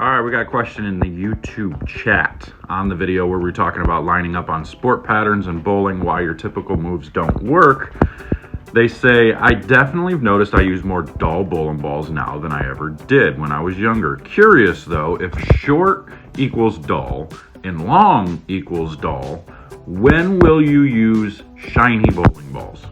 All right, we got a question in the YouTube chat on the video where we're talking about lining up on sport patterns and bowling, why your typical moves don't work. They say, I definitely have noticed I use more dull bowling balls now than I ever did when I was younger. Curious though, if short equals dull and long equals dull, when will you use shiny bowling balls?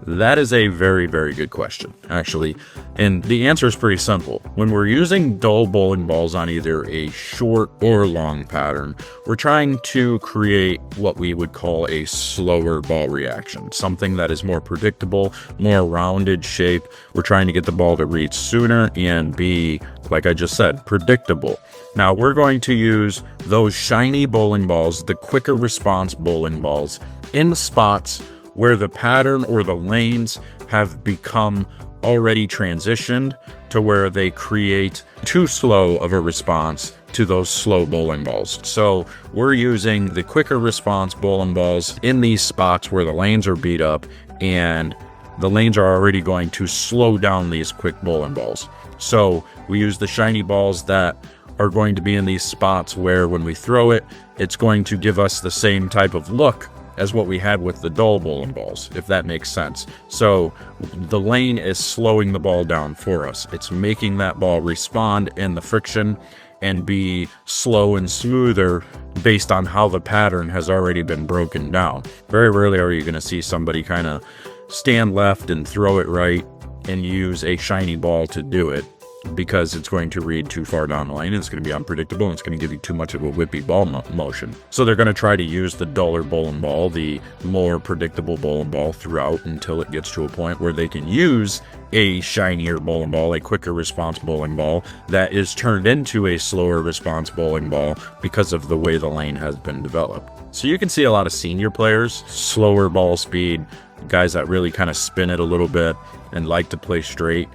That is a very, very good question, actually. And the answer is pretty simple. When we're using dull bowling balls on either a short or long pattern, we're trying to create what we would call a slower ball reaction, something that is more predictable, more rounded shape. We're trying to get the ball to reach sooner and be, like I just said, predictable. Now, we're going to use those shiny bowling balls, the quicker response bowling balls, in spots where the pattern or the lanes have become already transitioned to where they create too slow of a response to those slow bowling balls. So we're using the quicker response bowling balls in these spots where the lanes are beat up and the lanes are already going to slow down these quick bowling balls. So we use the shiny balls that are going to be in these spots where when we throw it, it's going to give us the same type of look as what we had with the dull bowling balls, if that makes sense. So the lane is slowing the ball down for us. It's making that ball respond in the friction and be slow and smoother based on how the pattern has already been broken down. Very rarely are you going to see somebody kind of stand left and throw it right and use a shiny ball to do it, because it's going to read too far down the lane, and it's going to be unpredictable, and it's going to give you too much of a whippy ball motion. So they're going to try to use the duller bowling ball, the more predictable bowling ball throughout until it gets to a point where they can use a shinier bowling ball, a quicker response bowling ball that is turned into a slower response bowling ball because of the way the lane has been developed. So you can see a lot of senior players, slower ball speed, guys that really kind of spin it a little bit and like to play straight.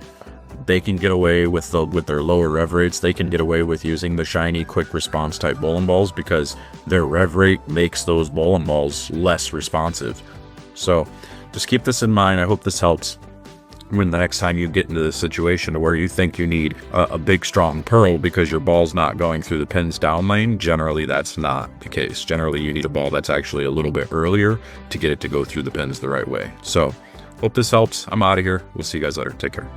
They can get away with their lower rev rates. They can get away with using the shiny quick response type bowling balls because their rev rate makes those bowling balls less responsive. So just keep this in mind. I hope this helps when the next time you get into this situation where you think you need a big strong pearl because your ball's not going through the pins down lane. Generally that's not the case. Generally you need a ball that's actually a little bit earlier to get it to go through the pins the right way. So hope this helps. I'm out of here. We'll see you guys later. Take care.